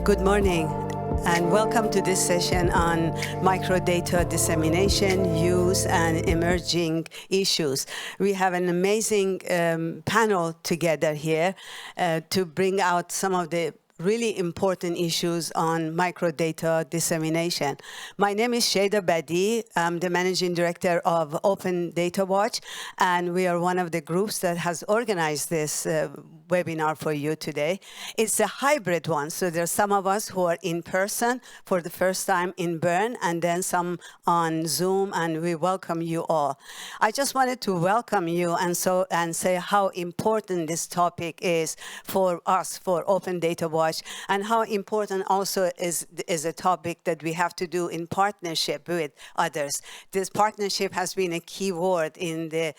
Good morning, and welcome to this session on microdata dissemination, use, and emerging issues. We have an amazing panel together here to bring out some of the really important issues on microdata dissemination. My name is Shada Badi. I'm the Managing Director of Open Data Watch, and we are one of the groups that has organized this webinar for you today. It's a hybrid one, so there's some of us who are in person for the first time in Bern, and then some on Zoom, and we welcome you all. I just wanted to welcome you and say how important this topic is for us, for Open Data Watch, and how important also is a topic that we have to do in partnership with others. This partnership has been a key word in the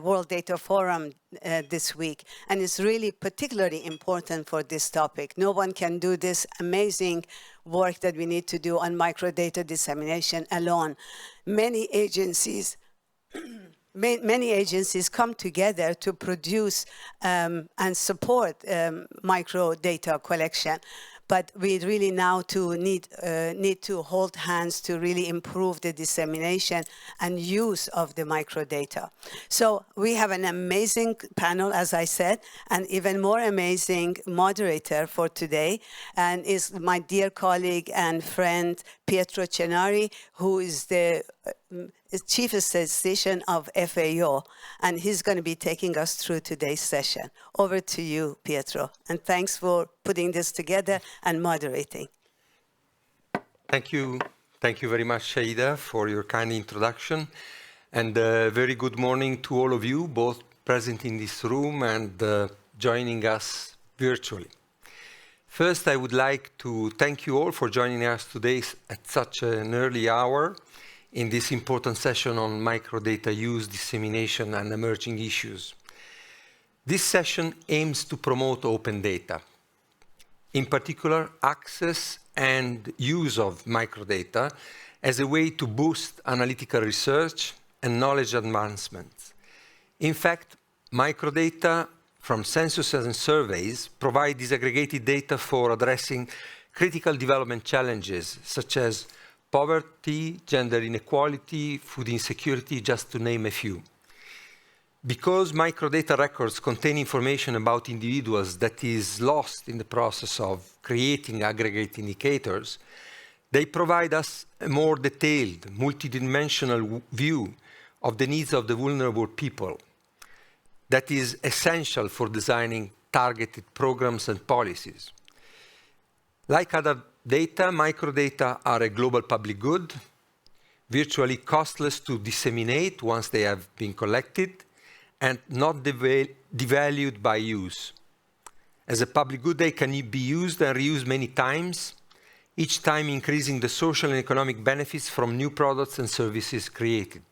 World Data Forum this week, and it's really particularly important for this topic. No one can do this amazing work that we need to do on microdata dissemination alone. Many agencies come together to produce and support microdata collection. But we really now need to hold hands to really improve the dissemination and use of the microdata. So we have an amazing panel, as I said, and even more amazing moderator for today, and is my dear colleague and friend Pietro Cenari, who is the Chief Statistician of FAO, and he's going to be taking us through today's session. Over to you, Pietro, and thanks for putting this together and moderating. Thank you very much, Shaida, for your kind introduction, and a very good morning to all of you, both present in this room and joining us virtually. First, I would like to thank you all for joining us today at such an early hour in this important session on microdata use, dissemination, and emerging issues. This session aims to promote open data, in particular, access and use of microdata as a way to boost analytical research and knowledge advancement. In fact, microdata from censuses and surveys provide disaggregated data for addressing critical development challenges, such as poverty, gender inequality, food insecurity, just to name a few. Because microdata records contain information about individuals that is lost in the process of creating aggregate indicators, they provide us a more detailed, multidimensional view of the needs of the vulnerable people that is essential for designing targeted programs and policies. Like other data, microdata are a global public good, virtually costless to disseminate once they have been collected, and not devalued by use. As a public good, they can be used and reused many times, each time increasing the social and economic benefits from new products and services created.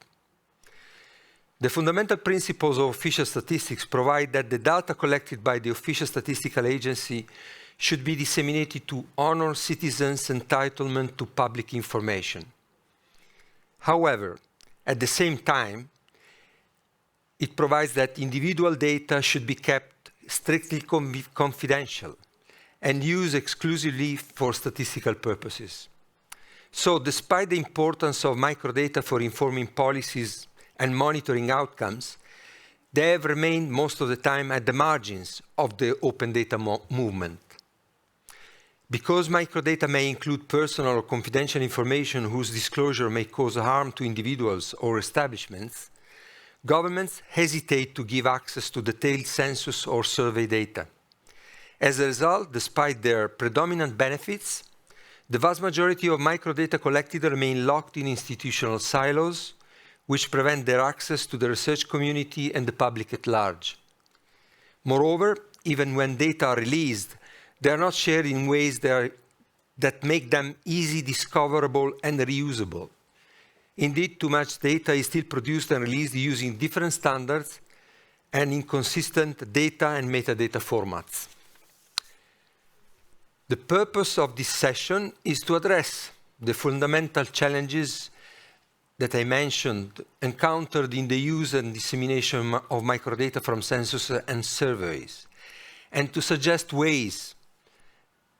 The fundamental principles of official statistics provide that the data collected by the official statistical agency should be disseminated to honor citizens' entitlement to public information. However, at the same time, it provides that individual data should be kept strictly confidential and used exclusively for statistical purposes. So, despite the importance of microdata for informing policies and monitoring outcomes, they have remained most of the time at the margins of the open data movement. Because microdata may include personal or confidential information whose disclosure may cause harm to individuals or establishments, governments hesitate to give access to detailed census or survey data. As a result, despite their predominant benefits, the vast majority of microdata collected remain locked in institutional silos, which prevent their access to the research community and the public at large. Moreover, even when data are released, they are not shared in ways that make them easily discoverable and reusable. Indeed, too much data is still produced and released using different standards and inconsistent data and metadata formats. The purpose of this session is to address the fundamental challenges that I mentioned encountered in the use and dissemination of microdata from census and surveys, and to suggest ways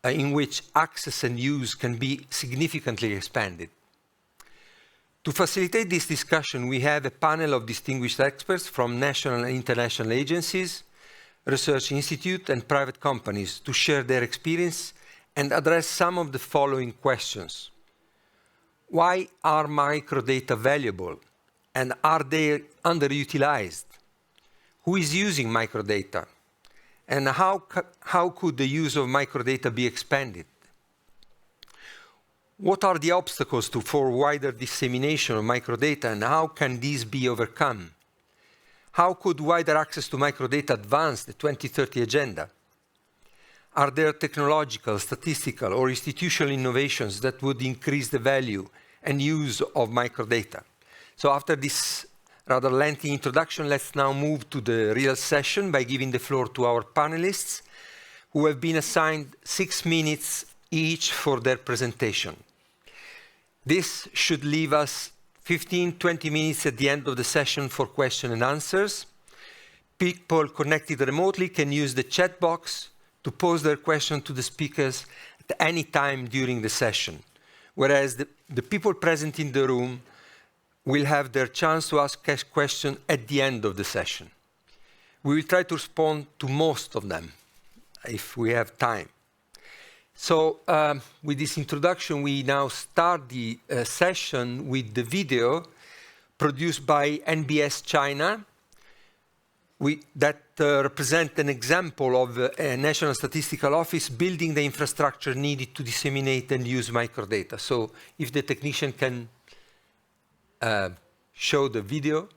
in which access and use can be significantly expanded. To facilitate this discussion, we have a panel of distinguished experts from national and international agencies, research institutes, and private companies to share their experience and address some of the following questions. Why are microdata valuable, and are they underutilized? Who is using microdata? And how could the use of microdata be expanded? What are the obstacles for wider dissemination of microdata, and how can these be overcome? How could wider access to microdata advance the 2030 agenda? Are there technological, statistical, or institutional innovations that would increase the value and use of microdata? So after this rather lengthy introduction, let's now move to the real session by giving the floor to our panelists, who have been assigned 6 minutes each for their presentation. This should leave us 15-20 minutes at the end of the session for question and answers. People connected remotely can use the chat box to pose their question to the speakers at any time during the session, whereas the people present in the room will have their chance to ask a question at the end of the session. We will try to respond to most of them, if we have time. So with this introduction, we now start the session with the video produced by NBS China that represent an example of a National Statistical Office building the infrastructure needed to disseminate and use microdata. So if the technician can show the video.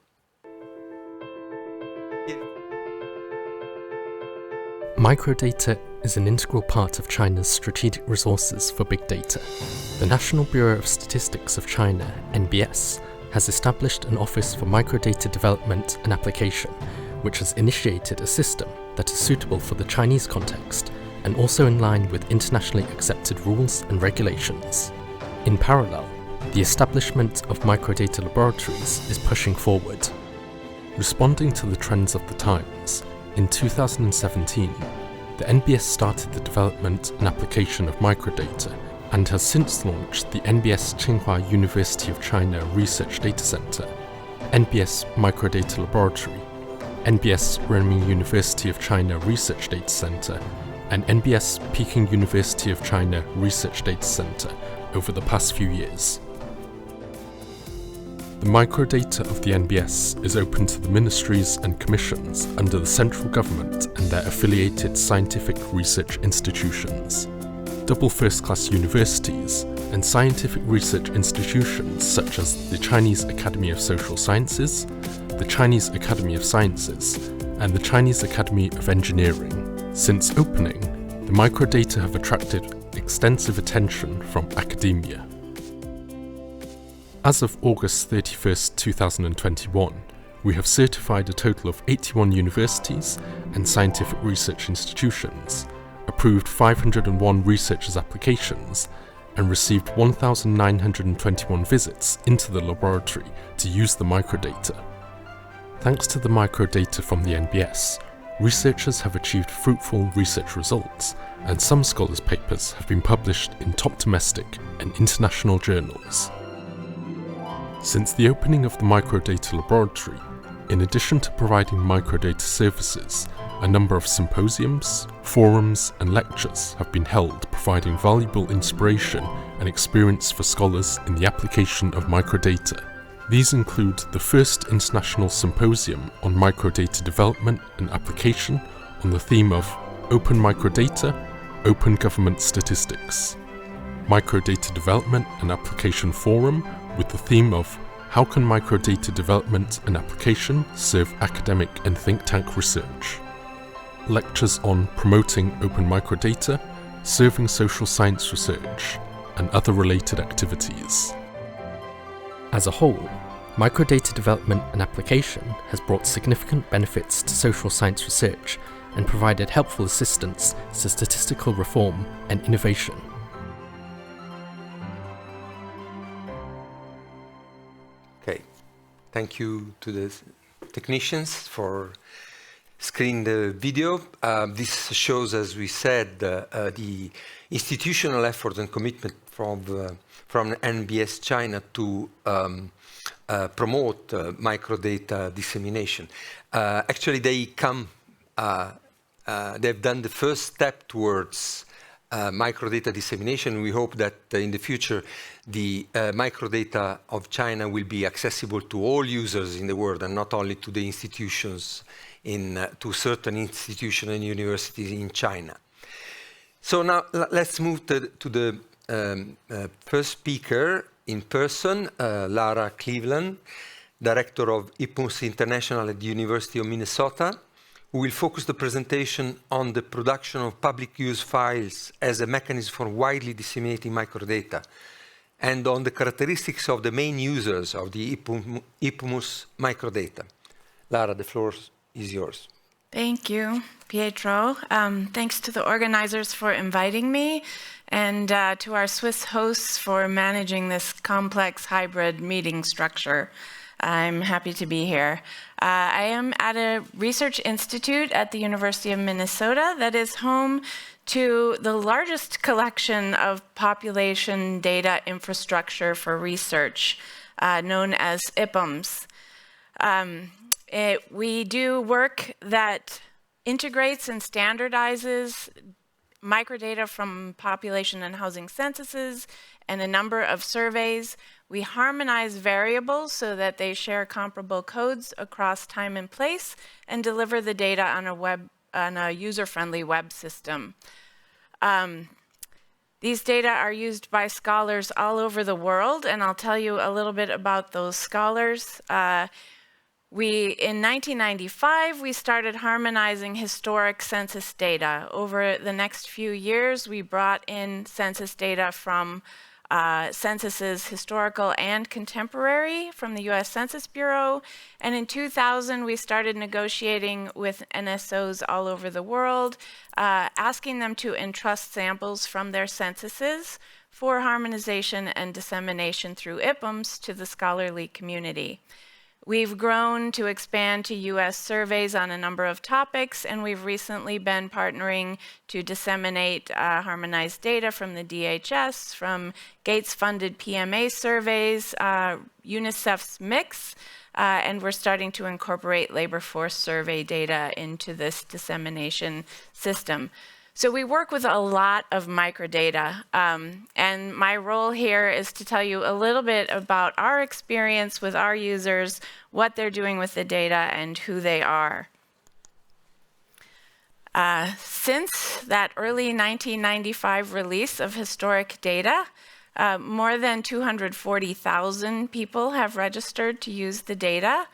Microdata is an integral part of China's strategic resources for big data. The National Bureau of Statistics of China, NBS, has established an Office for Microdata Development and Application, which has initiated a system that is suitable for the Chinese context and also in line with internationally accepted rules and regulations. In parallel, the establishment of microdata laboratories is pushing forward. Responding to the trends of the times, in 2017, the NBS started the development and application of microdata and has since launched the NBS Tsinghua University of China Research Data Center, NBS Microdata Laboratory, NBS Renmin University of China Research Data Center, and NBS Peking University of China Research Data Center over the past few years. The microdata of the NBS is open to the ministries and commissions under the central government and their affiliated scientific research institutions. Double first-class universities and scientific research institutions such as the Chinese Academy of Social Sciences, the Chinese Academy of Sciences, and the Chinese Academy of Engineering. Since opening, the microdata have attracted extensive attention from academia. As of August 31st, 2021, we have certified a total of 81 universities and scientific research institutions, approved 501 researchers' applications, and received 1,921 visits into the laboratory to use the microdata. Thanks to the microdata from the NBS, researchers have achieved fruitful research results, and some scholars' papers have been published in top domestic and international journals. Since the opening of the Microdata Laboratory, in addition to providing microdata services, a number of symposiums, forums, and lectures have been held, providing valuable inspiration and experience for scholars in the application of microdata. These include the first International Symposium on Microdata Development and Application on the theme of Open Microdata, Open Government Statistics, Microdata Development and Application Forum with the theme of How can microdata development and application serve academic and think tank research? Lectures on promoting open microdata, serving social science research, and other related activities. As a whole, microdata development and application has brought significant benefits to social science research and provided helpful assistance to statistical reform and innovation. Okay, thank you to the technicians for screening the video. This shows, as we said, the institutional effort and commitment from NBS China to promote microdata dissemination. Actually, they've done the first step towards microdata dissemination. We hope that in the future, the microdata of China will be accessible to all users in the world and not only to the institutions, to certain institutions and universities in China. So now let's move to the first speaker in person, Lara Cleveland, Director of IPMUS International at the University of Minnesota, who will focus the presentation on the production of public use files as a mechanism for widely disseminating microdata, and on the characteristics of the main users of the IPMUS microdata. Lara, the floor is yours. Thank you, Pietro. Thanks to the organizers for inviting me, and to our Swiss hosts for managing this complex hybrid meeting structure. I'm happy to be here. I am at a research institute at the University of Minnesota that is home to the largest collection of population data infrastructure for research, known as IPMS. We do work that integrates and standardizes microdata from population and housing censuses and a number of surveys. We harmonize variables so that they share comparable codes across time and place and deliver the data on a user-friendly web system. These data are used by scholars all over the world, and I'll tell you a little bit about those scholars. In 1995, we started harmonizing historic census data. Over the next few years, we brought in census data from censuses historical and contemporary from the US Census Bureau. And in 2000, we started negotiating with NSOs all over the world, asking them to entrust samples from their censuses for harmonization and dissemination through IPMS to the scholarly community. We've grown to expand to US surveys on a number of topics, and we've recently been partnering to disseminate harmonized data from the DHS, from Gates-funded PMA surveys, UNICEF's mix, and we're starting to incorporate labor force survey data into this dissemination system. So we work with a lot of microdata, and my role here is to tell you a little bit about our experience with our users, what they're doing with the data, and who they are. Since that early 1995 release of historic data, more than 240,000 people have registered to use the data.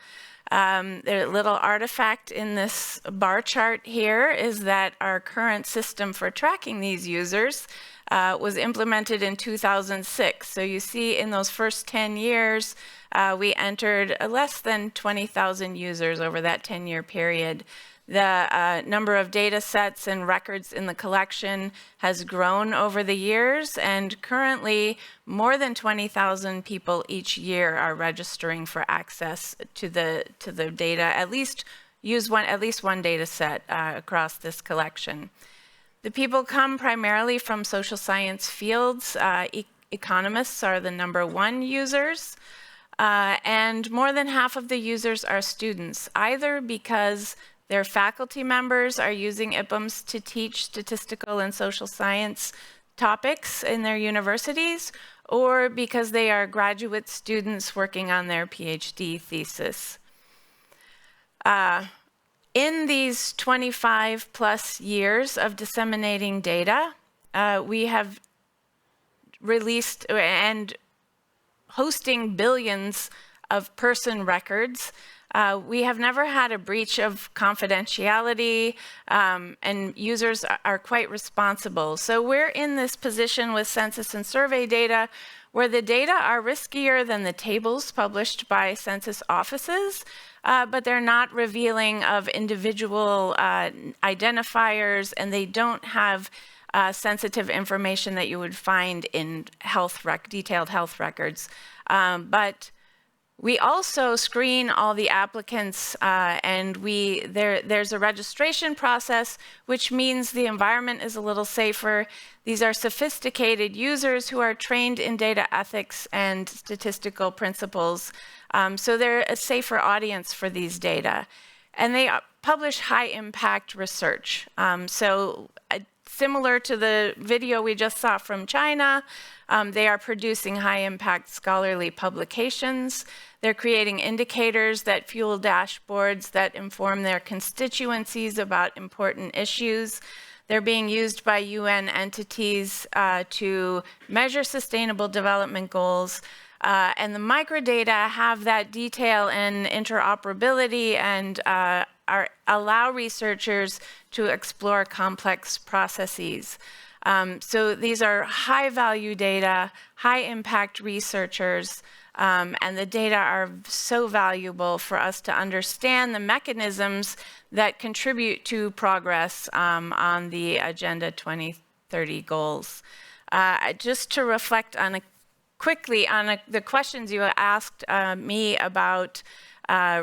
The little artifact in this bar chart here is that our current system for tracking these users was implemented in 2006. So you see in those first 10 years, we entered less than 20,000 users over that 10-year period. The number of data sets and records in the collection has grown over the years, and currently more than 20,000 people each year are registering for access to the data, at least one data set across this collection. The people come primarily from social science fields. Economists are the #1 users, and more than half of the users are students, either because their faculty members are using IPMS to teach statistical and social science topics in their universities, or because they are graduate students working on their PhD thesis. In these 25 plus years of disseminating data, we have released and hosting billions of person records. We have never had a breach of confidentiality, and users are quite responsible. So we're in this position with census and survey data where the data are riskier than the tables published by census offices, but they're not revealing of individual identifiers, and they don't have sensitive information that you would find in detailed health records. But We also screen all the applicants, and there's a registration process, which means the environment is a little safer. These are sophisticated users who are trained in data ethics and statistical principles, so they're a safer audience for these data. And they publish high-impact research. Similar to the video we just saw from China, they are producing high-impact scholarly publications. They're creating indicators that fuel dashboards that inform their constituencies about important issues. They're being used by UN entities to measure sustainable development goals. And the microdata have that detail and interoperability and allow researchers to explore complex processes. So these are high-value data, high-impact researchers, and the data are so valuable for us to understand the mechanisms that contribute to progress on the Agenda 2030 goals. Just to reflect on quickly on the questions you asked me about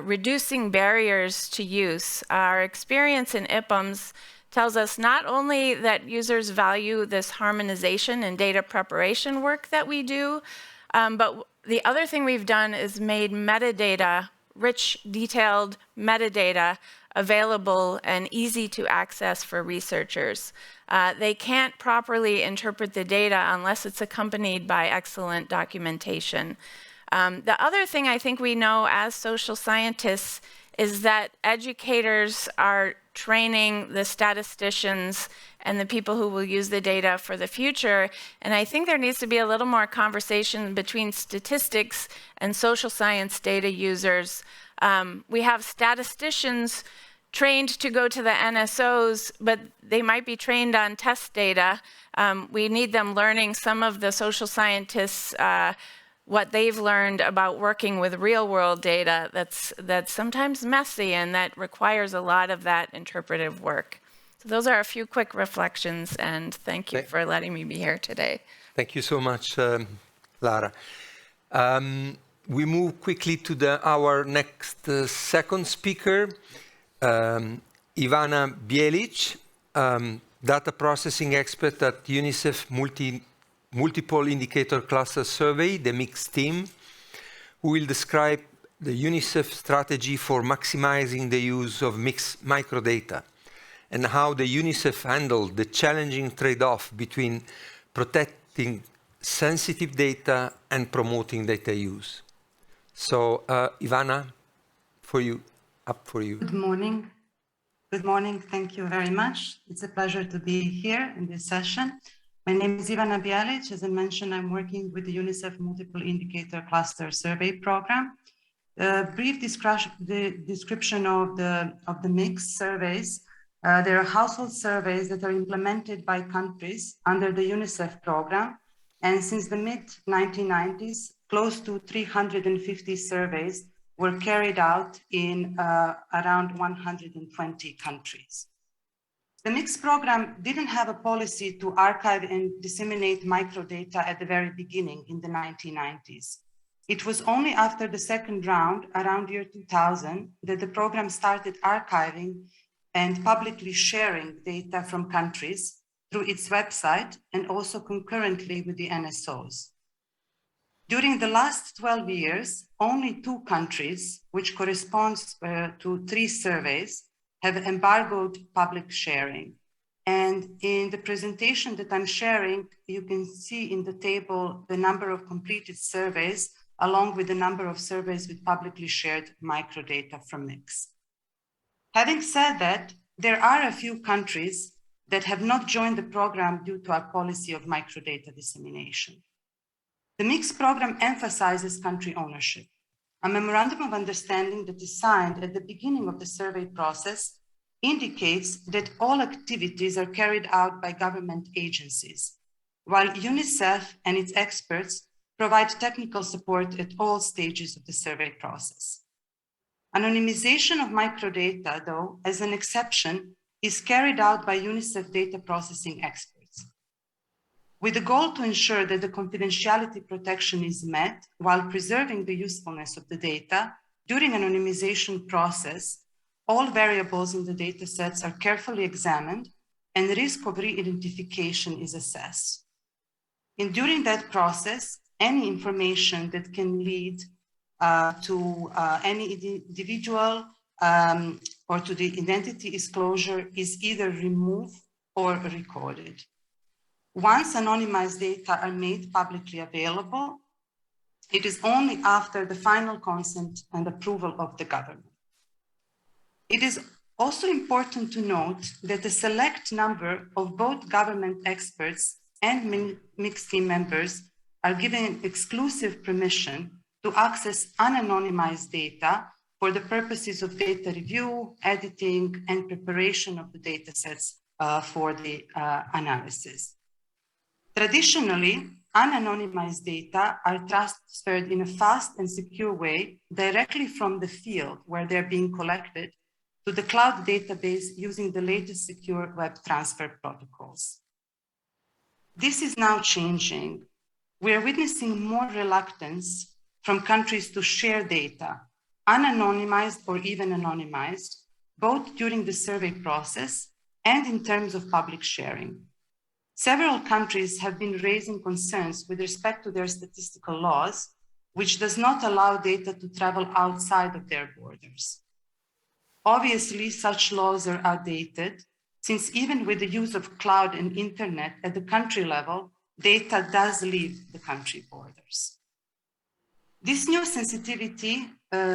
reducing barriers to use. Our experience in IPUMS tells us not only that users value this harmonization and data preparation work that we do, but the other thing we've done is made metadata, rich, detailed metadata, available and easy to access for researchers. They can't properly interpret the data unless it's accompanied by excellent documentation. The other thing I think we know as social scientists is that educators are training the statisticians and the people who will use the data for the future. And I think there needs to be a little more conversation between statistics and social science data users. We have statisticians trained to go to the NSOs, but they might be trained on test data. We need them learning some of the social scientists what they've learned about working with real-world data that's sometimes messy and that requires a lot of that interpretive work. So those are a few quick reflections, and thank you for letting me be here today. Thank you so much, Lara. We move quickly to our next second speaker, Ivana Bielic, data processing expert at UNICEF Multiple Indicator Cluster Survey, the mixed team, who will describe the UNICEF strategy for maximizing the use of mixed microdata and how the UNICEF handled the challenging trade-off between protecting sensitive data and promoting data use. So, Ivana, up for you. Good morning. Good morning. Thank you very much. It's a pleasure to be here in this session. My name is Ivana Bielic. As I mentioned, I'm working with the UNICEF Multiple Indicator Cluster Survey Program. A brief description of the mixed surveys. There are household surveys that are implemented by countries under the UNICEF program. And since the mid-1990s, close to 350 surveys were carried out in around 120 countries. The mixed program didn't have a policy to archive and disseminate microdata at the very beginning in the 1990s. It was only after the second round, around year 2000, that the program started archiving and publicly sharing data from countries through its website and also concurrently with the NSOs. During the last 12 years, only 2 countries, which corresponds to 3 surveys, have embargoed public sharing. And in the presentation that I'm sharing, you can see in the table the number of completed surveys, along with the number of surveys with publicly shared microdata from MIX. Having said that, there are a few countries that have not joined the program due to our policy of microdata dissemination. The MIX program emphasizes country ownership. A memorandum of understanding that is signed at the beginning of the survey process indicates that all activities are carried out by government agencies, while UNICEF and its experts provide technical support at all stages of the survey process. Anonymization of microdata, though, as an exception, is carried out by UNICEF data processing experts. with the goal to ensure that the confidentiality protection is met while preserving the usefulness of the data. During anonymization process, all variables in the data sets are carefully examined and the risk of re-identification is assessed. And during that process, any information that can lead to any individual or to the identity disclosure is either removed or recorded. Once anonymized data are made publicly available, it is only after the final consent and approval of the government. It is also important to note that a select number of both government experts and mixed team members are given exclusive permission to access unanonymized data for the purposes of data review, editing, and preparation of the data sets for the analysis. Traditionally, unanonymized data are transferred in a fast and secure way directly from the field where they're being collected to the cloud database using the latest secure web transfer protocols. This is now changing. We are witnessing more reluctance from countries to share data, unanonymized or even anonymized, both during the survey process and in terms of public sharing. Several countries have been raising concerns with respect to their statistical laws, which does not allow data to travel outside of their borders. Obviously, such laws are outdated, since even with the use of cloud and internet at the country level, data does leave the country borders. This new sensitivity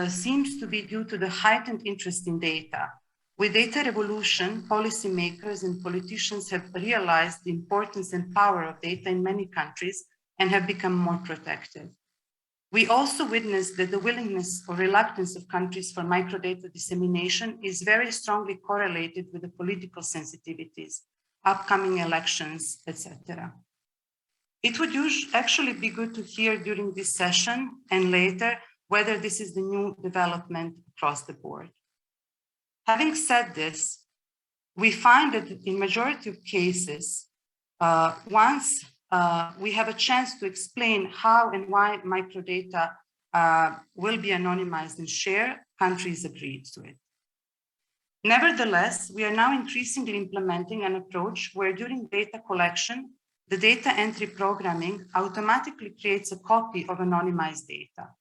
seems to be due to the heightened interest in data. With data revolution, policymakers and politicians have realized the importance and power of data in many countries and have become more protective. We also witnessed that the willingness or reluctance of countries for microdata dissemination is very strongly correlated with the political sensitivities, upcoming elections, etc. It would actually be good to hear during this session and later whether this is the new development across the board. Having said this, we find that in majority of cases, once we have a chance to explain how and why microdata will be anonymized and shared, countries agreed to it. Nevertheless, we are now increasingly implementing an approach where during data collection, the data entry programming automatically creates a copy of anonymized data.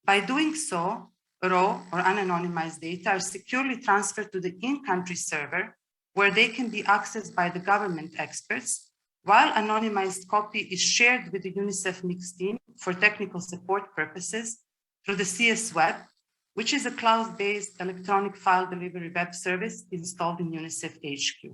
By doing so, raw or unanonymized data are securely transferred to the in-country server where they can be accessed by the government experts, while anonymized copy is shared with the UNICEF mixed team for technical support purposes through the CS Web, which is a cloud-based electronic file delivery web service installed in UNICEF HQ.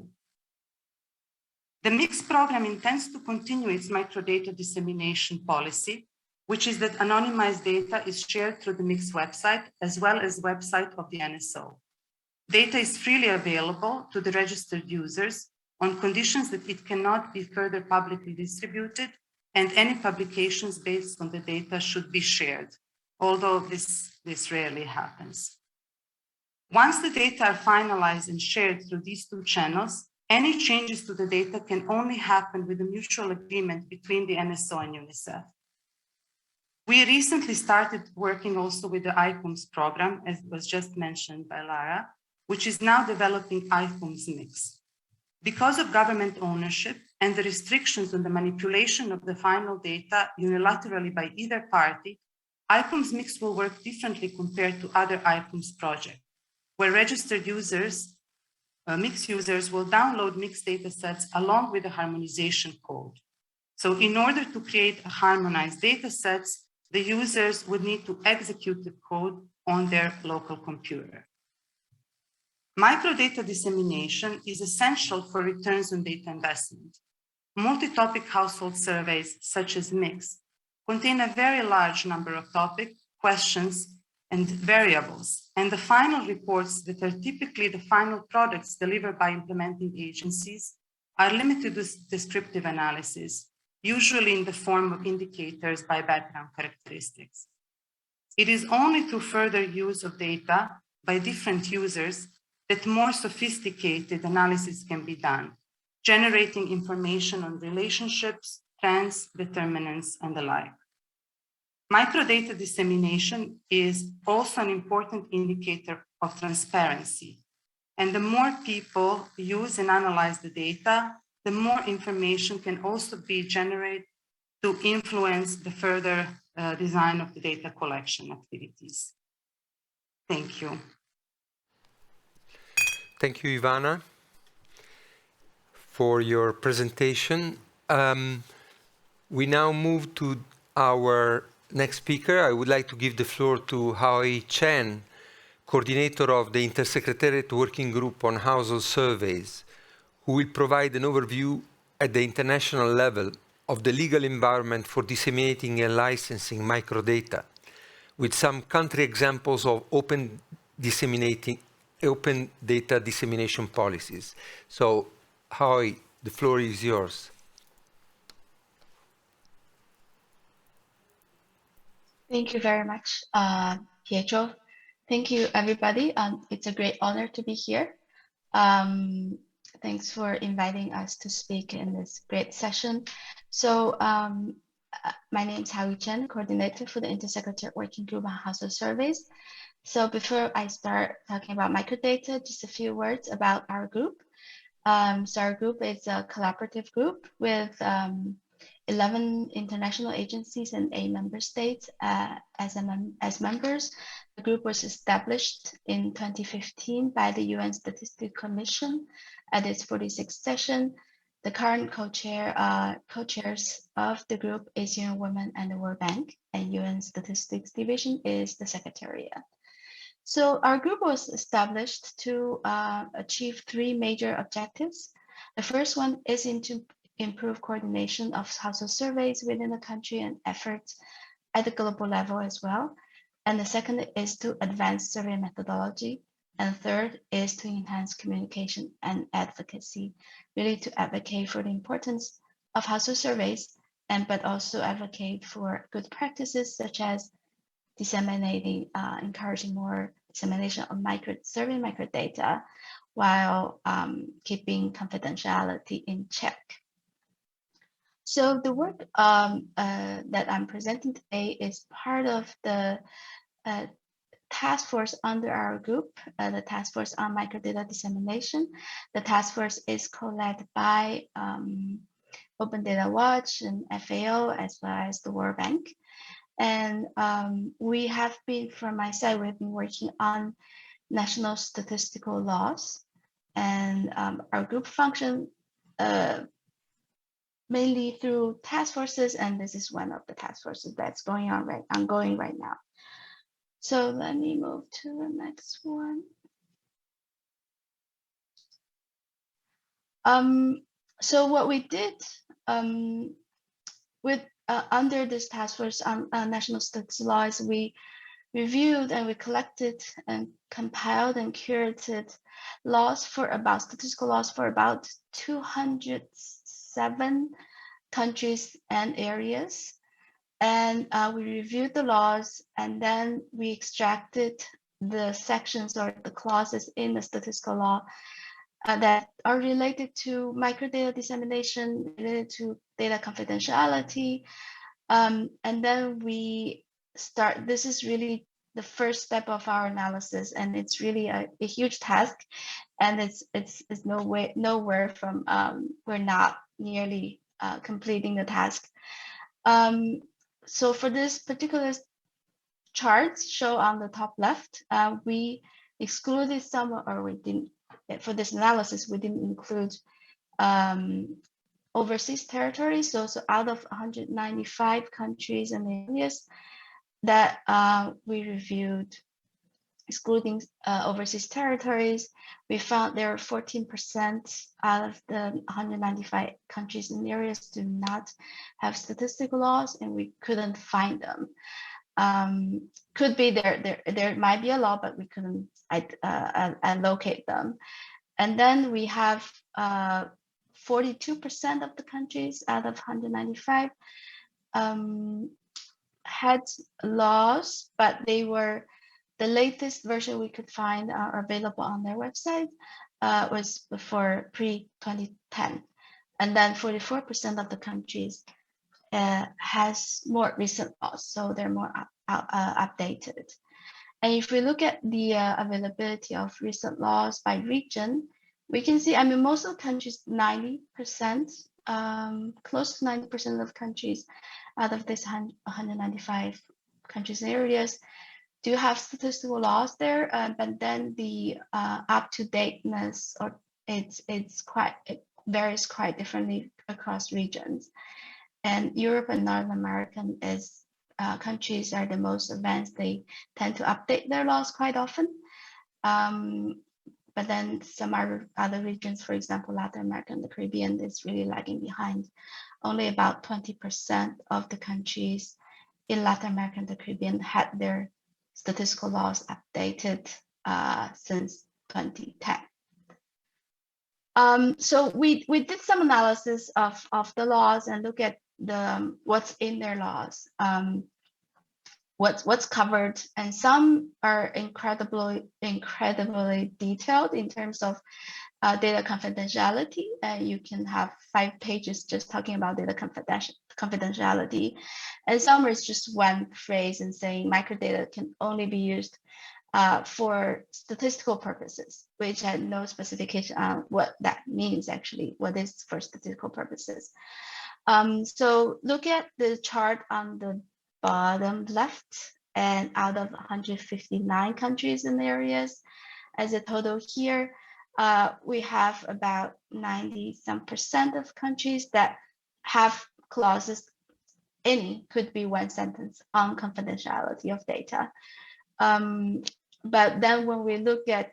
The mixed program intends to continue its microdata dissemination policy, which is that anonymized data is shared through the mixed website as well as website of the NSO. Data is freely available to the registered users on conditions that it cannot be further publicly distributed, and any publications based on the data should be shared, although this rarely happens. Once the data are finalized and shared through these two channels, any changes to the data can only happen with a mutual agreement between the NSO and UNICEF. We recently started working also with the ICOMS program, as was just mentioned by Lara, which is now developing ICOMS Mix. Because of government ownership and the restrictions on the manipulation of the final data unilaterally by either party, ICOMS Mix will work differently compared to other ICOMS projects, where registered users, mixed users will download mixed data sets along with the harmonization code. So in order to create a harmonized data sets, the users would need to execute the code on their local computer. Microdata dissemination is essential for returns on data investment. Multi-topic household surveys, such as MIX, contain a very large number of topics, questions, and variables, and the final reports that are typically the final products delivered by implementing agencies are limited to descriptive analysis, usually in the form of indicators by background characteristics. It is only through further use of data by different users that more sophisticated analysis can be done, generating information on relationships, trends, determinants, and the like. Microdata dissemination is also an important indicator of transparency. And the more people use and analyze the data, the more information can also be generated to influence the further design of the data collection activities. Thank you. Thank you, Ivana, for your presentation. We now move to our next speaker. I would like to give the floor to Hui Chen, coordinator of the Intersecretariat Working Group on Household Surveys, who will provide an overview at the international level of the legal environment for disseminating and licensing microdata, with some country examples of open data dissemination policies. So, Hui, the floor is yours. Thank you very much, Pietro. Thank you, everybody. It's a great honor to be here. Thanks for inviting us to speak in this great session. So my name is Hui Chen, coordinator for the Intersecretariat Working Group on Household Surveys. So before I start talking about microdata, just a few words about our group. So our group is a collaborative group with 11 international agencies and 8 member states as members. The group was established in 2015 by the UN Statistical Commission at its 46th session. The current co-chairs of the group is UN Women and the World Bank, and UN Statistics Division is the Secretariat. So our group was established to achieve 3 major objectives. The first one is to improve coordination of household surveys within the country and efforts at the global level as well. And the second is to advance survey methodology. And third is to enhance communication and advocacy, really to advocate for the importance of household surveys, but also advocate for good practices such as disseminating, encouraging more dissemination of survey microdata while keeping confidentiality in check. So the work that I'm presenting today is part of the task force under our group, the task force on microdata dissemination. The task force is co-led by Open Data Watch and FAO, as well as the World Bank. And we have been, from my side, we've been working on national statistical laws. And our group function mainly through task forces, and this is one of the task forces that's ongoing right now. So let me move to the next one. So what we did with under this task force on national statistics laws, we reviewed and we collected and compiled and curated laws for about statistical laws for about 207 countries and areas. And we reviewed the laws, and then we extracted the sections or the clauses in the statistical law that are related to microdata dissemination, related to data confidentiality. And then we start, this is really the first step of our analysis, and it's really a huge task, and it's nowhere from, we're not nearly completing the task. So for this particular chart show on the top left, we excluded some, or we didn't, for this analysis, we didn't include overseas territories. So out of 195 countries and areas that we reviewed, excluding overseas territories, we found there are 14% out of the 195 countries and areas do not have statistical laws, and we couldn't find them. Could be there might be a law, but we couldn't locate them. And then we have 42% of the countries out of 195 had laws, but they were, the latest version we could find are available on their website was before pre-2010. And then 44% of the countries has more recent laws, so they're more updated. And if we look at the availability of recent laws by region, we can see, I mean, most of the countries, 90%, close to 90% of countries out of this 195 countries and areas do have statistical laws there, but then the up-to-dateness, or it varies quite differently across regions. And Europe and North American countries are the most advanced. They tend to update their laws quite often. But then some other regions, for example, Latin America and the Caribbean, is really lagging behind. Only about 20% of the countries in Latin America and the Caribbean had their statistical laws updated since 2010. So we did some analysis of the laws and look at what's in their laws, what's covered, and some are incredibly detailed in terms of data confidentiality. You can have 5 pages just talking about data confidentiality, and some is just one phrase and saying microdata can only be used for statistical purposes, which had no specification on what that means actually, what is for statistical purposes. So look at the chart on the bottom left, and out of 159 countries and areas as a total here, we have about 90% of countries that have clauses, any could be one sentence, on confidentiality of data. But then when we look at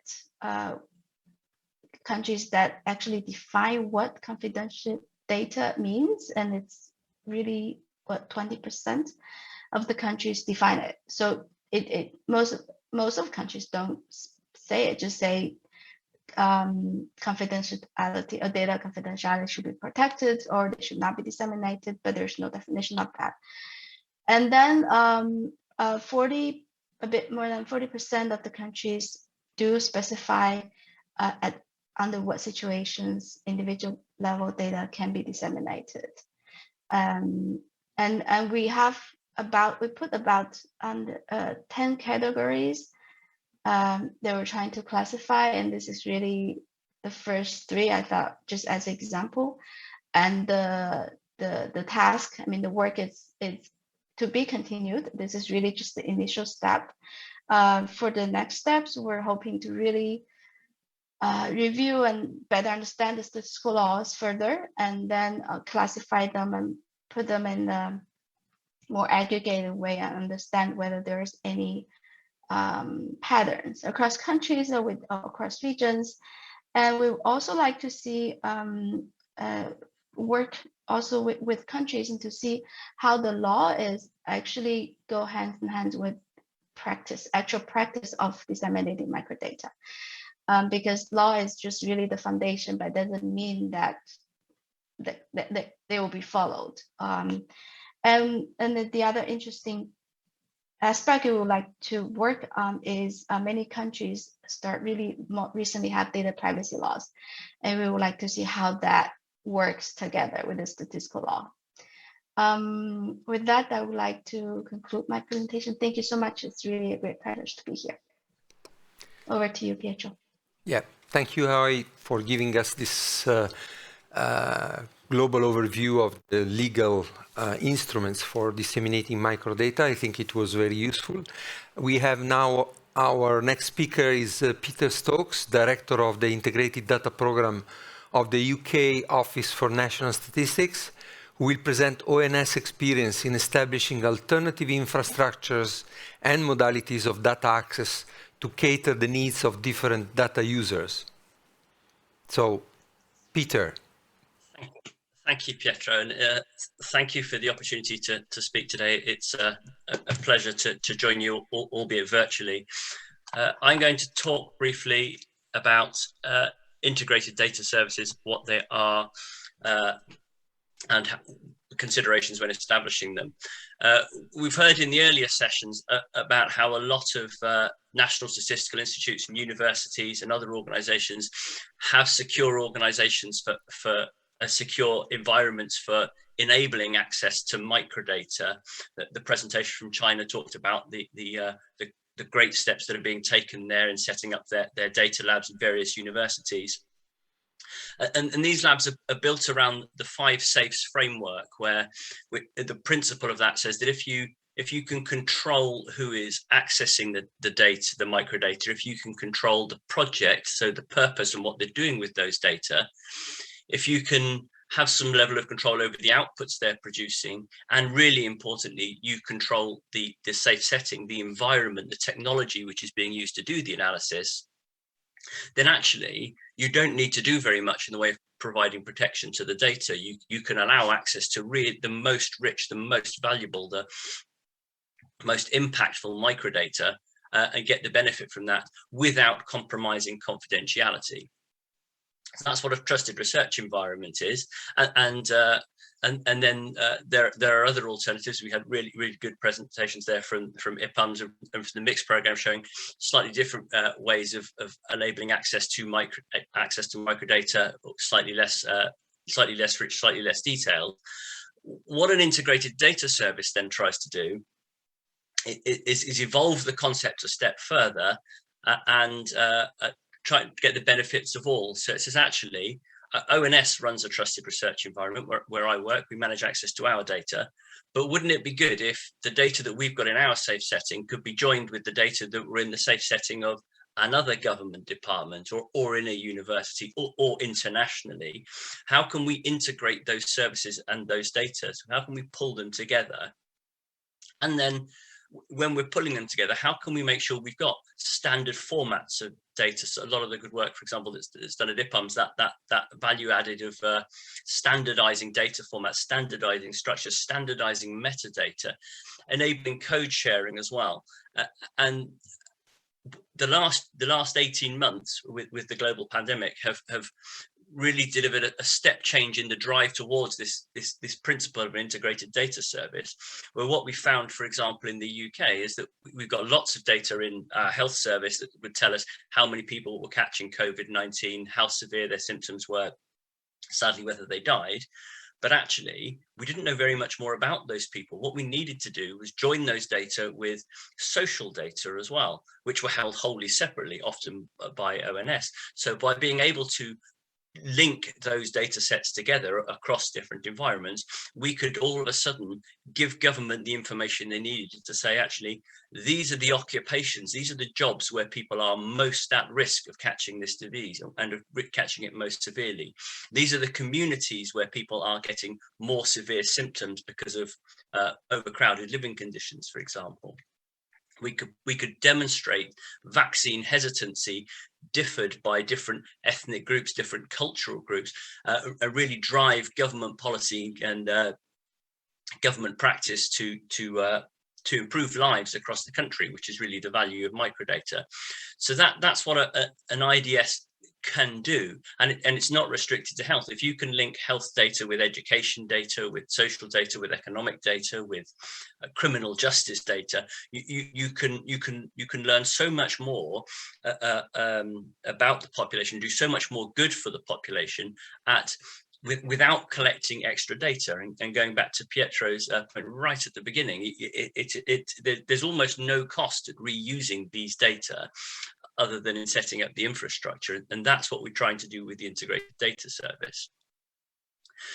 countries that actually define what confidential data means, and it's really what 20% of the countries define it. So most of countries don't say it, just say confidentiality or data confidentiality should be protected, or they should not be disseminated, but there's no definition of that. And then a bit more than 40% of the countries do specify under what situations individual level data can be disseminated. And we put about 10 categories that we're trying to classify, and this is really the first 3 I thought just as an example. And the task, I mean, the work is to be continued. This is really just the initial step. For the next steps, we're hoping to really review and better understand the statistical laws further, and then classify them and put them in a more aggregated way and understand whether there's any patterns across countries or across regions. And we also like to see work also with countries, and to see how the law is actually go hand in hand with actual practice of disseminating microdata. Because law is just really the foundation, but doesn't mean that they will be followed. And the other interesting aspect we would like to work on is many countries more recently have data privacy laws, and we would like to see how that works together with the statistical law. With that, I would like to conclude my presentation. Thank you so much. It's really a great pleasure to be here. Over to you, Pietro. Yeah, thank you, Howie, for giving us this global overview of the legal instruments for disseminating microdata. I think it was very useful. We have now our next speaker is Peter Stokes, Director of the Integrated Data Programme of the UK Office for National Statistics, who will present ONS experience in establishing alternative infrastructures and modalities of data access to cater the needs of different data users. So, Peter. Thank you, Pietro, and thank you for the opportunity to speak today. It's a pleasure to join you, albeit virtually. I'm going to talk briefly about integrated data services, what they are, and considerations when establishing them. We've heard in the earlier sessions about how a lot of national statistical institutes and universities and other organizations have secure organizations for secure environments for enabling access to microdata. The presentation from China talked about the great steps that are being taken there in setting up their data labs at various universities. And these labs are built around the 5 safes framework, where the principle of that says that if you can control who is accessing the data, the microdata, if you can control the project, so the purpose and what they're doing with those data, if you can have some level of control over the outputs they're producing, and really importantly, you control the safe setting, the environment, the technology which is being used to do the analysis, then actually you don't need to do very much in the way of providing protection to the data. You can allow access to really the most rich, the most valuable, the most impactful microdata and get the benefit from that without compromising confidentiality. That's what a trusted research environment is, and then there are other alternatives. We had really good presentations there from IPUMS and from the mixed program, showing slightly different ways of enabling access to microdata, slightly less rich, slightly less detailed. What an integrated data service then tries to do is evolve the concept a step further and try to get the benefits of all. So it's actually, ONS runs a trusted research environment where I work. We manage access to our data, but wouldn't it be good if the data that we've got in our safe setting could be joined with the data that were in the safe setting of another government department or in a university or internationally? How can we integrate those services and those data? So how can we pull them together? And then when we're pulling them together, how can we make sure we've got standard formats of data? So a lot of the good work, for example, that's done at IPUMS, that value added of standardizing data formats, standardizing structures, standardizing metadata, enabling code sharing as well. And the last 18 months with the global pandemic have really delivered a step change in the drive towards this principle of an integrated data service, where what we found, for example, in the UK is that we've got lots of data in our health service that would tell us how many people were catching COVID-19, how severe their symptoms were, sadly whether they died. But actually, we didn't know very much more about those people. What we needed to do was join those data with social data as well, which were held wholly separately, often by ONS. So by being able to link those data sets together across different environments, we could all of a sudden give government the information they needed to say, actually, these are the occupations, these are the jobs where people are most at risk of catching this disease and of catching it most severely. These are the communities where people are getting more severe symptoms because of overcrowded living conditions, for example. We could demonstrate vaccine hesitancy differed by different ethnic groups, different cultural groups, really drive government policy and government practice to improve lives across the country, which is really the value of microdata. So that's what an IDS can do, and it's not restricted to health. If you can link health data with education data, with social data, with economic data, with criminal justice data, you can learn so much more about the population, do so much more good for the population without collecting extra data. And going back to Pietro's point right at the beginning, there's almost no cost at reusing these data other than in setting up the infrastructure. And that's what we're trying to do with the integrated data service.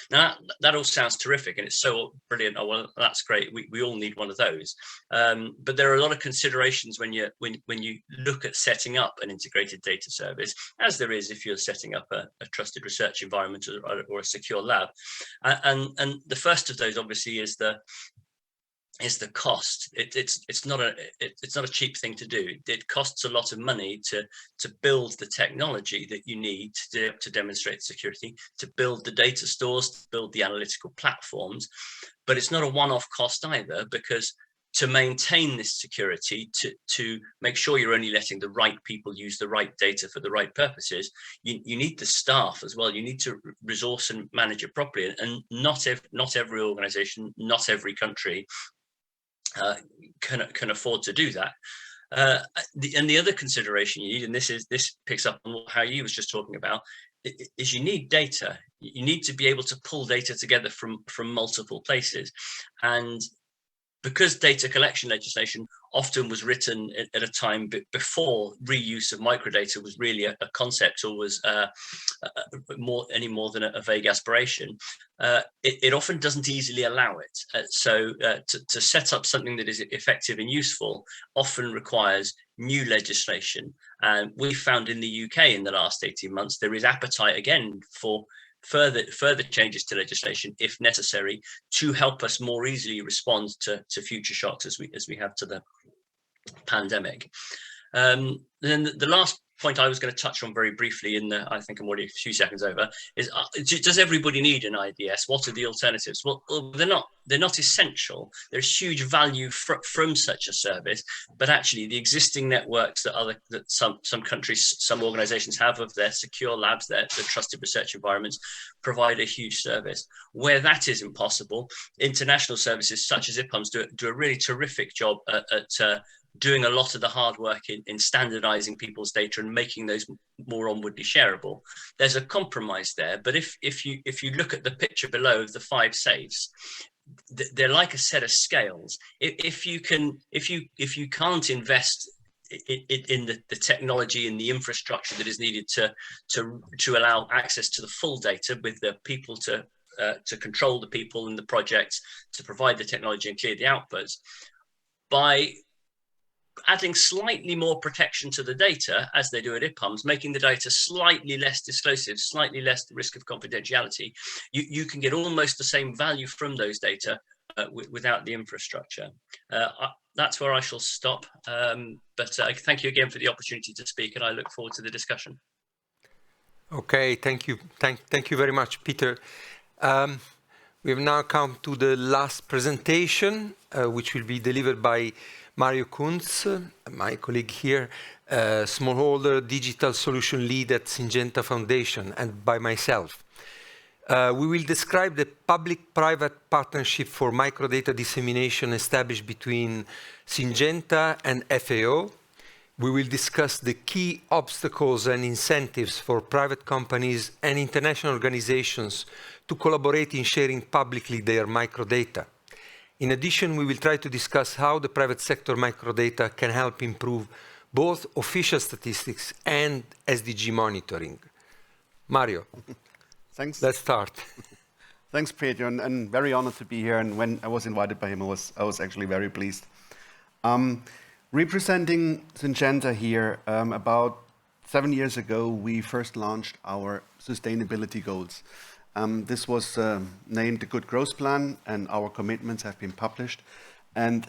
Now, that all sounds terrific and it's so brilliant. Oh, well, that's great. We all need one of those. But there are a lot of considerations when you look at setting up an integrated data service, as there is if you're setting up a trusted research environment or a secure lab. And the first of those, obviously, is the cost. It's not a cheap thing to do. It costs a lot of money to build the technology that you need to demonstrate security, to build the data stores, to build the analytical platforms. But it's not a one-off cost either, because to maintain this security, to make sure you're only letting the right people use the right data for the right purposes, you need the staff as well. You need to resource and manage it properly. And not every organization, not every country can afford to do that. And the other consideration you need, and this picks up on how you was just talking about, is you need data. You need to be able to pull data together from multiple places. And because data collection legislation often was written at a time before reuse of microdata was really a concept, or was any more than a vague aspiration, it often doesn't easily allow it. So to set up something that is effective and useful often requires new legislation. And we found in the UK in the last 18 months, there is appetite again for further changes to legislation, if necessary, to help us more easily respond to future shocks as we have to the pandemic. Then the last point I was going to touch on very briefly, I think I'm already a few seconds over, is does everybody need an IDS? What are the alternatives? Well, they're not essential. There's huge value from such a service, but actually the existing networks that some countries, some organizations have of their secure labs, their trusted research environments, provide a huge service. Where that isn't possible, international services such as IPUMS do a really terrific job at doing a lot of the hard work in standardizing people's data and making those more onwardly shareable. There's a compromise there, but if you look at the picture below of the 5 safes, they're like a set of scales. If you can't invest in the technology and the infrastructure that is needed to allow access to the full data, with the people to control the people in the projects, to provide the technology and clear the outputs, by adding slightly more protection to the data, as they do at IPUMS, making the data slightly less disclosive, slightly less the risk of confidentiality, you can get almost the same value from those data without the infrastructure. That's where I shall stop. But I thank you again for the opportunity to speak, and I look forward to the discussion. Okay, thank you. Thank you very much, Peter. We have now come to the last presentation, which will be delivered by Mario Kunz, my colleague here, smallholder digital solution lead at Syngenta Foundation, and by myself. We will describe the public-private partnership for microdata dissemination established between Syngenta and FAO. We will discuss the key obstacles and incentives for private companies and international organizations to collaborate in sharing publicly their microdata. In addition, we will try to discuss how the private sector microdata can help improve both official statistics and SDG monitoring. Mario, thanks. Let's start. Thanks, Peter, and very honored to be here. And when I was invited by him, I was actually very pleased. Representing Syngenta here, about 7 years ago, we first launched our sustainability goals. This was named the Good Growth Plan, and our commitments have been published. And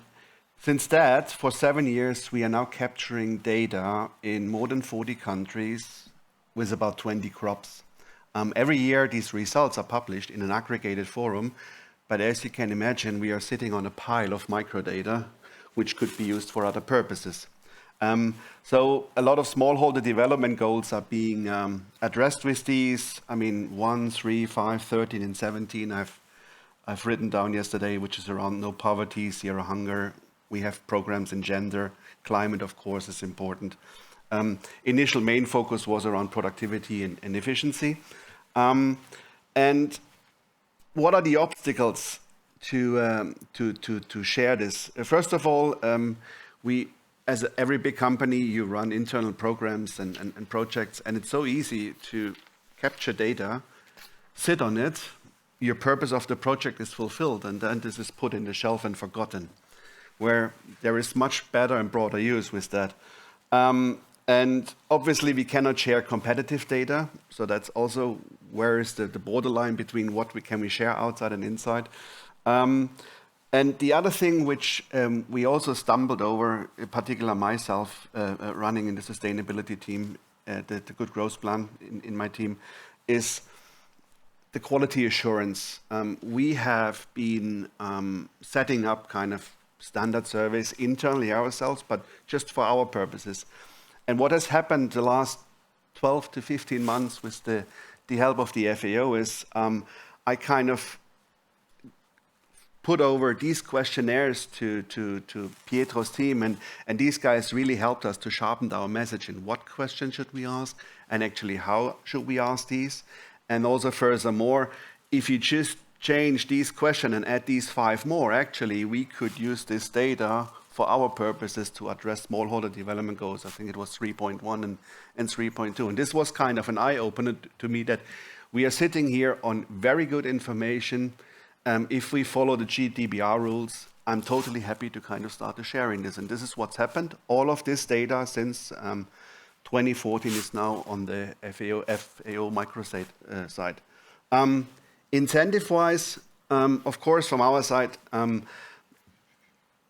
since that, for 7 years, we are now capturing data in more than 40 countries with about 20 crops. Every year, these results are published in an aggregated forum, but as you can imagine, we are sitting on a pile of microdata, which could be used for other purposes. So a lot of smallholder development goals are being addressed with these. I mean, 1, 3, 5, 13, and 17 I've written down yesterday, which is around no poverty, zero hunger. We have programs in gender. Climate, of course, is important. Initial main focus was around productivity and efficiency. And what are the obstacles to share this? First of all, as every big company, you run internal programs and projects, and it's so easy to capture data, sit on it, your purpose of the project is fulfilled, and then this is put in the shelf and forgotten, where there is much better and broader use with that. And obviously, we cannot share competitive data, so that's also where is the borderline between what can we share outside and inside. And the other thing which we also stumbled over, in particular myself, running in the sustainability team, the Good Growth Plan in my team, is the quality assurance. We have been setting up kind of standard surveys internally ourselves, but just for our purposes. And what has happened the last 12 to 15 months with the help of the FAO is I kind of put over these questionnaires to Pietro's team, and these guys really helped us to sharpen our message in what questions should we ask, and actually how should we ask these. And also furthermore, if you just change these questions and add these 5 more, actually we could use this data for our purposes to address smallholder development goals. I think it was 3.1 and 3.2. And this was kind of an eye-opener to me that we are sitting here on very good information. If we follow the GDPR rules, I'm totally happy to kind of start sharing this. And this is what's happened. All of this data since 2014 is now on the FAO microstate side. Incentive-wise, of course, from our side,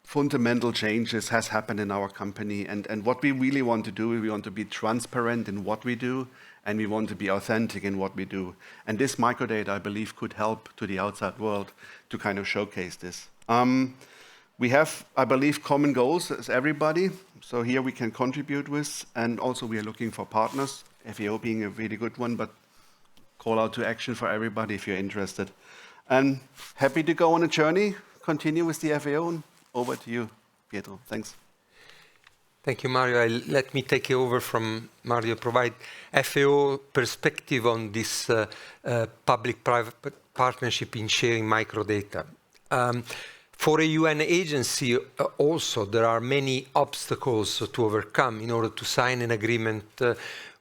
fundamental changes has happened in our company. And what we really want to do, we want to be transparent in what we do, and we want to be authentic in what we do. And this microdata, I believe, could help to the outside world to kind of showcase this. We have, I believe, common goals as everybody. So here we can contribute with, and also we are looking for partners, FAO being a really good one, but call out to action for everybody if you're interested. And happy to go on a journey, continue with the FAO, and over to you, Pietro. Thanks. Thank you, Mario. Let me take it over from Mario, provide FAO perspective on this public-private partnership in sharing microdata. For a UN agency also, there are many obstacles to overcome in order to sign an agreement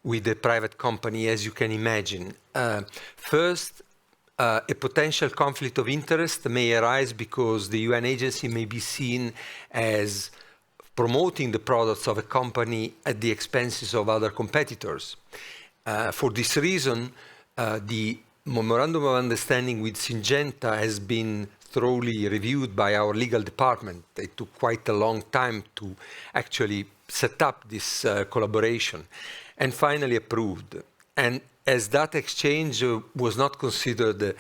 with a private company, as you can imagine. First, a potential conflict of interest may arise because the UN agency may be seen as promoting the products of a company at the expenses of other competitors. For this reason, the Memorandum of Understanding with Syngenta has been thoroughly reviewed by our legal department. It took quite a long time to actually set up this collaboration, and finally approved. And as that exchange was not considered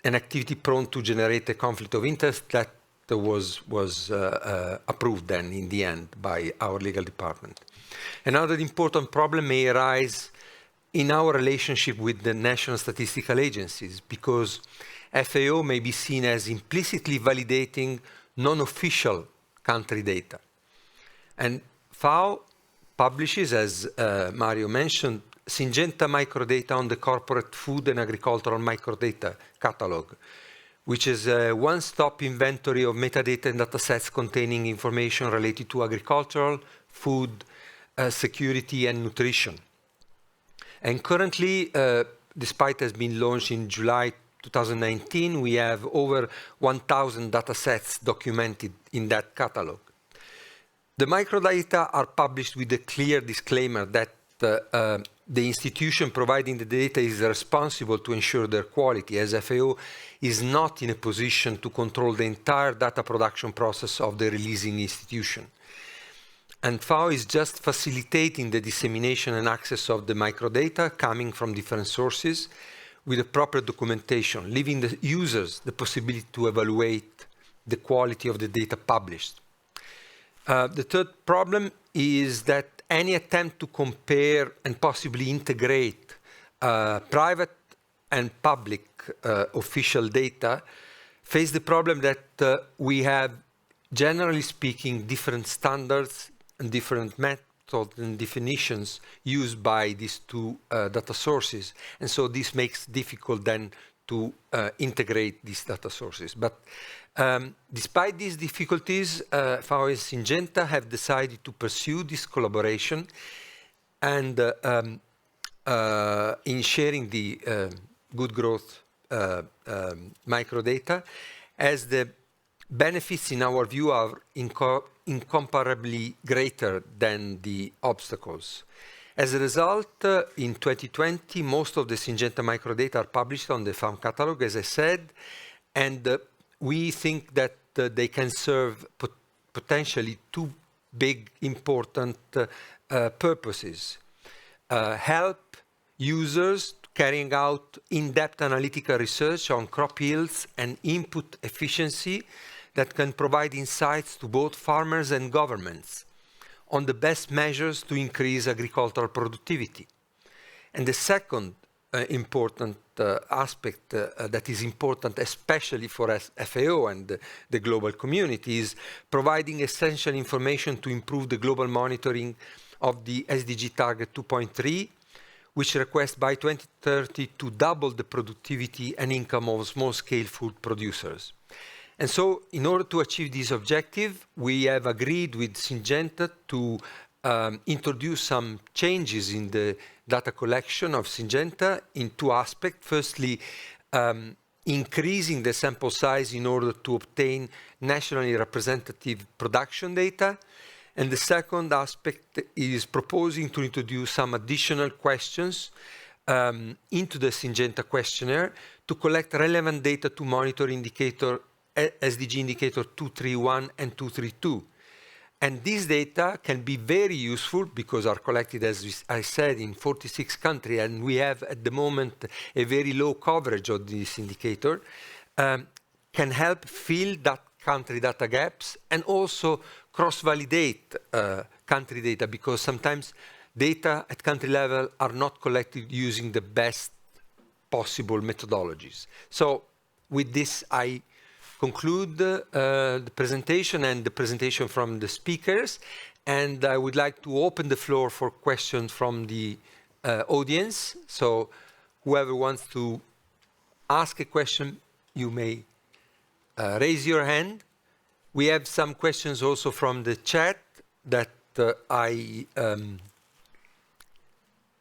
an activity prone to generate a conflict of interest, that was approved then in the end by our legal department. Another important problem may arise in our relationship with the national statistical agencies, because FAO may be seen as implicitly validating non-official country data. And FAO publishes, as Mario mentioned, Syngenta microdata on the corporate food and agricultural microdata catalog, which is a one-stop inventory of metadata and datasets containing information related to agricultural, food, security, and nutrition. And currently, despite it has been launched in July 2019, we have over 1,000 datasets documented in that catalog. The microdata are published with a clear disclaimer that the institution providing the data is responsible to ensure their quality, as FAO is not in a position to control the entire data production process of the releasing institution. And FAO is just facilitating the dissemination and access of the microdata coming from different sources with a proper documentation, leaving the users the possibility to evaluate the quality of the data published. The third problem is that any attempt to compare and possibly integrate private and public official data face the problem that we have, generally speaking, different standards and different methods and definitions used by these two data sources. And so this makes it difficult then to integrate these data sources. But despite these difficulties, FAO and Syngenta have decided to pursue this collaboration and in sharing the good growth microdata, as the benefits in our view are incomparably greater than the obstacles. As a result, in 2020, most of the Syngenta microdata are published on the FAM catalog, as I said, and we think that they can serve potentially two big important purposes. Help users carrying out in-depth analytical research on crop yields and input efficiency that can provide insights to both farmers and governments on the best measures to increase agricultural productivity. And the second important aspect that is important, especially for FAO and the global community, is providing essential information to improve the global monitoring of the SDG target 2.3, which requests by 2030 to double the productivity and income of small-scale food producers. And so, in order to achieve this objective, we have agreed with Syngenta to introduce some changes in the data collection of Syngenta in two aspects. Firstly, increasing the sample size in order to obtain nationally representative production data. And the second aspect is proposing to introduce some additional questions into the Syngenta questionnaire to collect relevant data to monitor SDG indicator 231 and 232. And this data can be very useful because are collected, as I said, in 46 countries, and we have at the moment a very low coverage of this indicator, can help fill that country data gaps and also cross-validate country data, because sometimes data at country level are not collected using the best possible methodologies. So with this, I conclude the presentation and the presentation from the speakers, and I would like to open the floor for questions from the audience. So whoever wants to ask a question, you may raise your hand. We have some questions also from the chat that I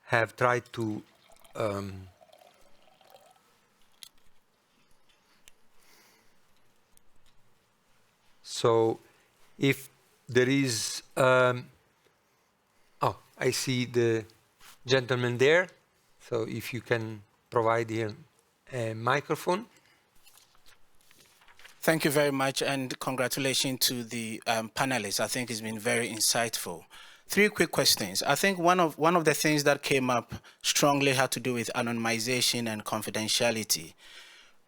have tried to so if there is, oh, I see the gentleman there. So if you can provide here a microphone. Thank you very much, and congratulations to the panelists. I think it's been very insightful. Three quick questions. I think one of the things that came up strongly had to do with anonymization and confidentiality.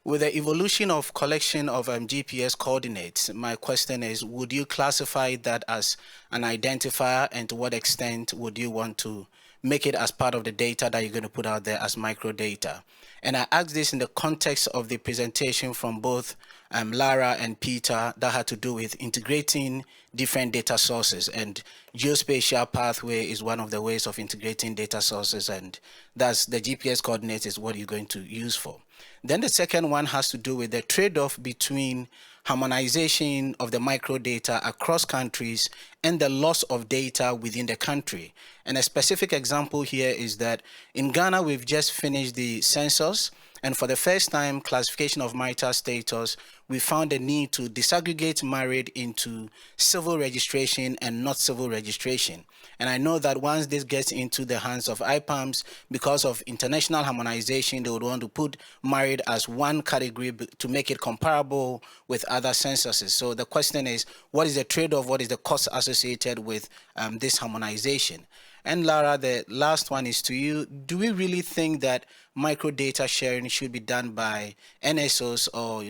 With the evolution of collection of GPS coordinates, my question is, would you classify that as an identifier, and to what extent would you want to make it as part of the data that you're going to put out there as microdata? And I ask this in the context of the presentation from both Lara and Peter that had to do with integrating different data sources, and geospatial pathway is one of the ways of integrating data sources, and that's the GPS coordinates is what you're going to use for. Then the second one has to do with the trade-off between harmonization of the microdata across countries and the loss of data within the country. And a specific example here is that in Ghana, we've just finished the census, and for the first time, classification of marital status, we found a need to disaggregate married into civil registration and not civil registration. And I know that once this gets into the hands of IPAMs, because of international harmonization, they would want to put married as one category to make it comparable with other censuses. So the question is, what is the trade-off? What is the cost associated with this harmonization? And Lara, the last one is to you. Do we really think that microdata sharing should be done by NSOs or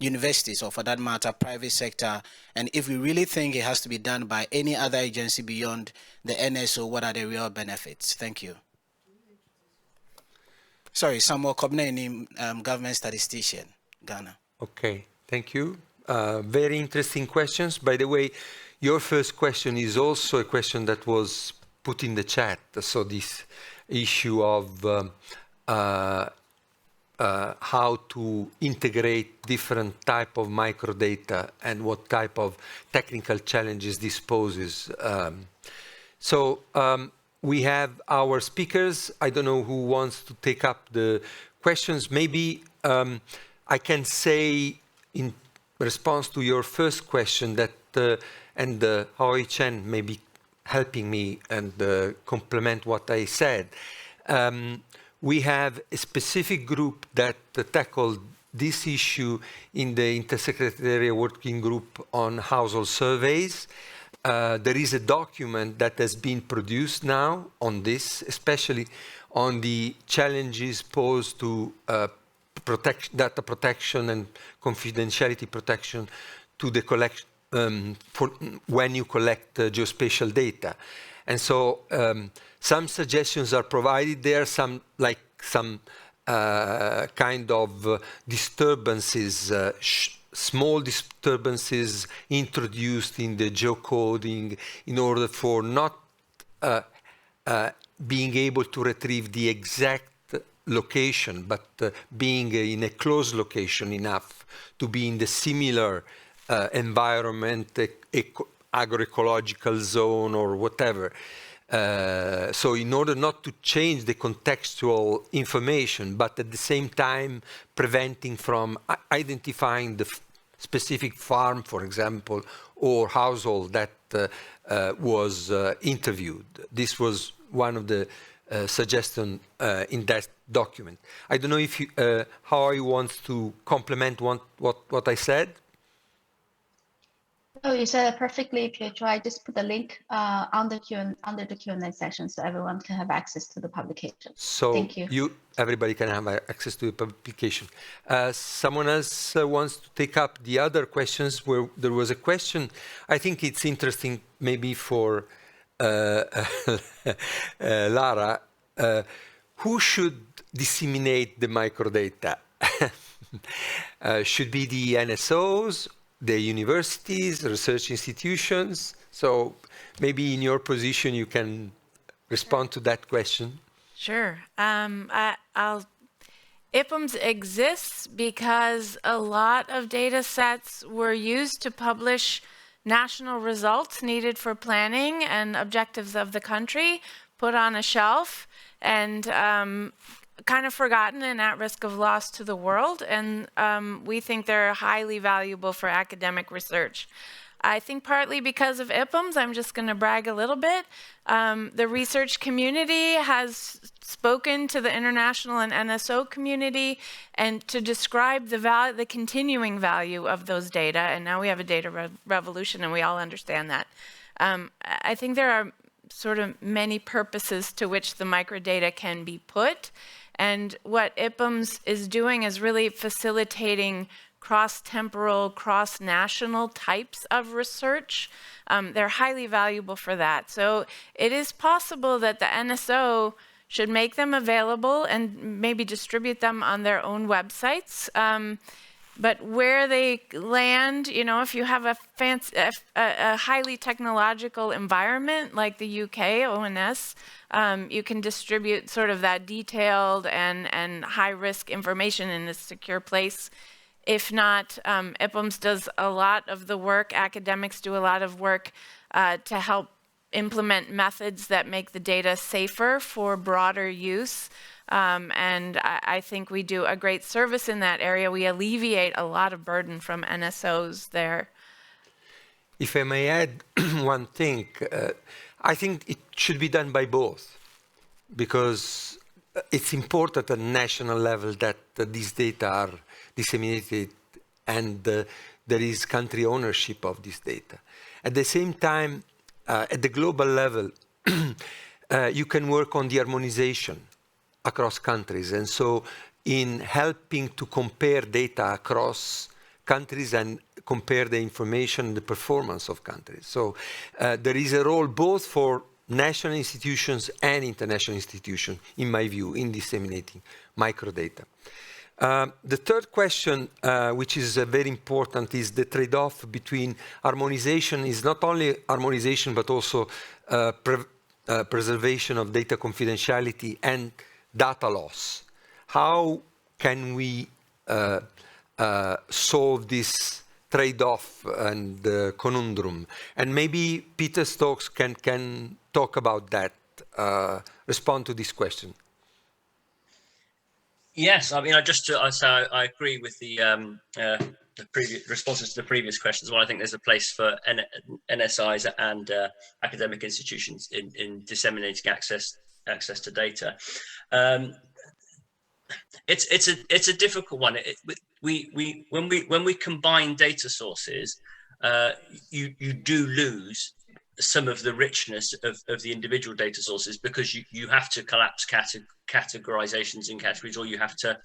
universities, or for that matter, private sector? And if we really think it has to be done by any other agency beyond the NSO, what are the real benefits? Thank you. Sorry, Samuel Kobneni, government statistician, Ghana. Okay, thank you. Very interesting questions. By the way, your first question is also a question that was put in the chat. So this issue of how to integrate different type of microdata and what type of technical challenges this poses. We have our speakers. I don't know who wants to take up the questions. Maybe I can say in response to your first question that, and Hoi Chen may be helping me and complement what I said. We have a specific group that tackled this issue in the Intersecretariat Working Group on Household Surveys. There is a document that has been produced now on this, especially on the challenges posed to data protection and confidentiality protection to the collection for when you collect geospatial data. And so some suggestions are provided there, some like some kind of disturbances, small disturbances introduced in the geocoding in order for not being able to retrieve the exact location, but being in a close location enough to be in the similar environment, agroecological zone or whatever. So in order not to change the contextual information, but at the same time preventing from identifying the specific farm, for example, or household that was interviewed. This was one of the suggestions in that document. I don't know if you, how you want to complement what I said. Oh, you said it perfectly, Pietro. I just put the link under the Q&A section so everyone can have access to the publication. So thank you. Everybody can have access to the publication. Someone else wants to take up the other questions where there was a question. I think it's interesting maybe for Lara. Who should disseminate the microdata? Should be the NSOs, the universities, research institutions. So maybe in your position, you can respond to that question. Sure. IPMS exists because a lot of data sets were used to publish national results needed for planning and objectives of the country, put on a shelf, and kind of forgotten and at risk of loss to the world. And we think they're highly valuable for academic research. I think partly because of IPMS, I'm just going to brag a little bit. The research community has spoken to the international and NSO community and to describe the continuing value of those data. And now we have a data revolution, and we all understand that. I think there are sort of many purposes to which the microdata can be put. And what IPMS is doing is really facilitating cross-temporal, cross-national types of research. They're highly valuable for that. So it is possible that the NSO should make them available and maybe distribute them on their own websites. But where they land, you know, if you have a highly technological environment like the UK, ONS, you can distribute sort of that detailed and high-risk information in a secure place. If not, IPMS does a lot of the work, academics do a lot of work to help implement methods that make the data safer for broader use. And I think we do a great service in that area. We alleviate a lot of burden from NSOs there. If I may add one thing, I think it should be done by both, because it's important at national level that these data are disseminated and there is country ownership of this data. At the same time, at the global level, you can work on the harmonization across countries. And so in helping to compare data across countries and compare the information and the performance of countries. So there is a role both for national institutions and international institutions, in my view, in disseminating microdata. The third question, which is very important, is the trade-off between harmonization. Is not only harmonization, but also preservation of data confidentiality and data loss. How can we solve this trade-off and conundrum? And maybe Peter Stokes can talk about that, respond to this question. Yes, I mean, I agree with the previous responses to the previous questions. Well, I think there's a place for NSIs and academic institutions in disseminating access to data. It's a difficult one. When we combine data sources, you do lose some of the richness of the individual data sources, because you have to collapse categorizations in categories, or you have to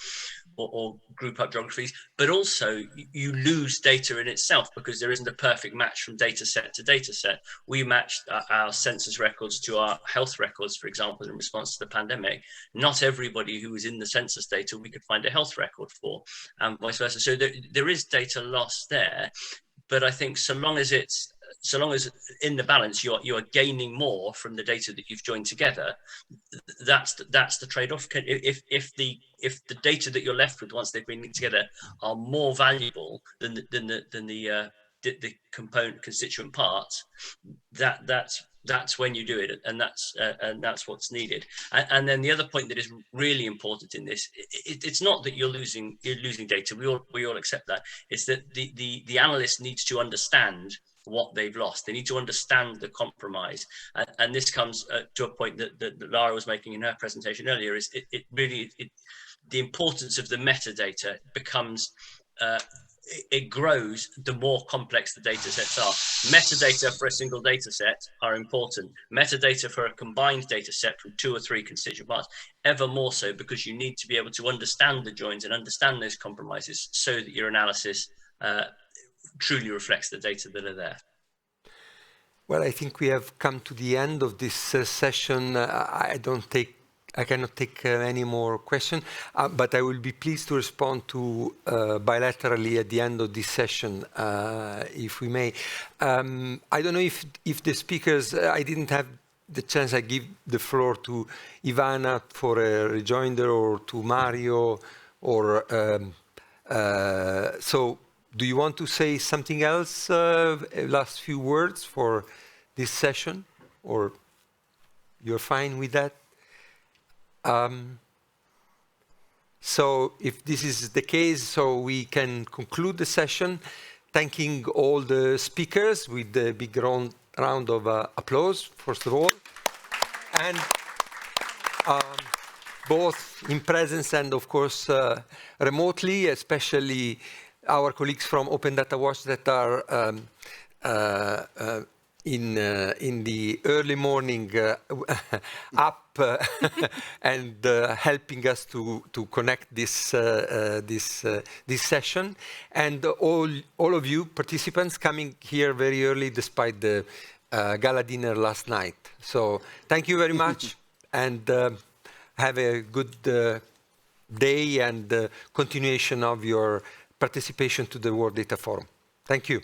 or group up geographies, but also you lose data in itself because there isn't a perfect match from data set to data set. We matched our census records to our health records, for example, in response to the pandemic. Not everybody who was in the census data we could find a health record for, and vice versa. So there is data loss there, but I think so long as in the balance you are gaining more from the data that you've joined together, that's the trade-off. If the data that you're left with once they've been linked together are more valuable than the component constituent parts, that's when you do it, and that's what's needed. And then the other point that is really important in this, it's not that you're losing data. We all accept that. It's that the analyst needs to understand what they've lost. They need to understand the compromise, and this comes to a point that Lara was making in her presentation earlier. Is it really the importance of the metadata becomes it grows the more complex the data sets are. Metadata for a single data set are important. Metadata for a combined data set from 2 or 3 constituent parts, ever more so, because you need to be able to understand the joins and understand those compromises so that your analysis truly reflects the data that are there. Well, I think we have come to the end of this session. I cannot take any more questions, but I will be pleased to respond to bilaterally at the end of this session, if we may. I don't know if the speakers, I didn't have the chance. I give the floor to Ivana for a rejoinder, or to Mario, or so. Do you want to say something else, last few words for this session, or you're fine with that? So if this is the case, so we can conclude the session, thanking all the speakers with a big round of applause, first of all, and both in presence and, of course, remotely, especially our colleagues from Open Data Watch that are in the early morning up and helping us to connect this session, and all of you participants coming here very early despite the gala dinner last night. So thank you very much, and have a good day and continuation of your participation to the World Data Forum. Thank you.